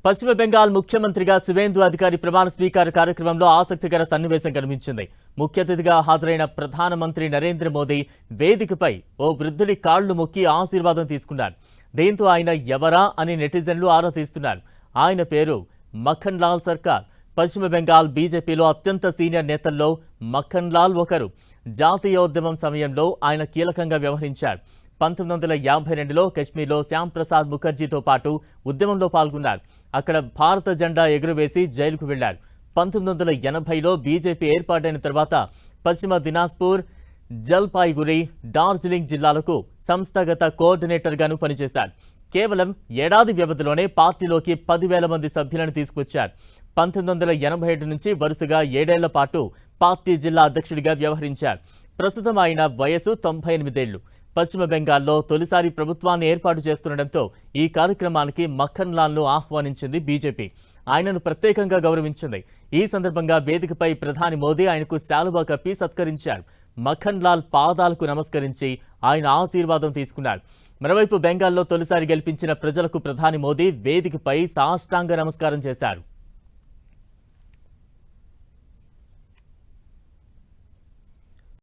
పశ్చిమ బెంగాల్ ముఖ్యమంత్రిగా శివేందు అధికారి ప్రమాణ స్వీకార కార్యక్రమంలో ఆసక్తికర సన్నివేశం కనిపించింది. ముఖ్య అతిథిగా హాజరైన ప్రధానమంత్రి నరేంద్ర మోదీ వేదికపై ఓ వృద్ధుడి కాళ్లు మొక్కి ఆశీర్వాదం తీసుకున్నారు. దీంతో ఆయన ఎవరా అని నెటిజన్లు ఆరా తీస్తున్నారు. ఆయన పేరు మఖన్ లాల్ సర్కార్. పశ్చిమ బెంగాల్ బీజేపీలో అత్యంత సీనియర్ నేతల్లో మఖన్ లాల్ ఒకరు. జాతీయోద్యమం సమయంలో ఆయన కీలకంగా వ్యవహరించారు. 1952లో కశ్మీర్లో శ్యామ్ ప్రసాద్ ముఖర్జీతో పాటు ఉద్యమంలో పాల్గొన్నారు. అక్కడ భారత జెండా ఎగురవేసి జైలుకు వెళ్లారు. 1980లో బీజేపీ ఏర్పాటైన తర్వాత పశ్చిమ దినాజ్పూర్, జల్పాయిగురి, డార్జిలింగ్ జిల్లాలకు సంస్థాగత కోఆర్డినేటర్గాను పనిచేశారు. కేవలం ఏడాది వ్యవధిలోనే పార్టీలోకి 10,000 మంది సభ్యులను తీసుకొచ్చారు. 1987 నుంచి వరుసగా 7 ఏళ్ల పాటు పార్టీ జిల్లా అధ్యక్షుడిగా వ్యవహరించారు. ప్రస్తుతం ఆయన వయసు 98 ఏళ్లు. పశ్చిమ బెంగాల్లో తొలిసారి ప్రభుత్వాన్ని ఏర్పాటు చేస్తుండటంతో ఈ కార్యక్రమానికి మఖన్ లాల్ను ఆహ్వానించింది బీజేపీ. ఆయనను ప్రత్యేకంగా గౌరవించింది. ఈ సందర్భంగా వేదికపై ప్రధాని మోదీ ఆయనకు శాలువా కప్పి సత్కరించారు. మఖన్ లాల్ పాదాలకు నమస్కరించి ఆయన ఆశీర్వాదం తీసుకున్నారు. మరోవైపు బెంగాల్లో తొలిసారి గెలిపించిన ప్రజలకు ప్రధాని మోదీ వేదికపై సాష్టాంగ నమస్కారం చేశారు.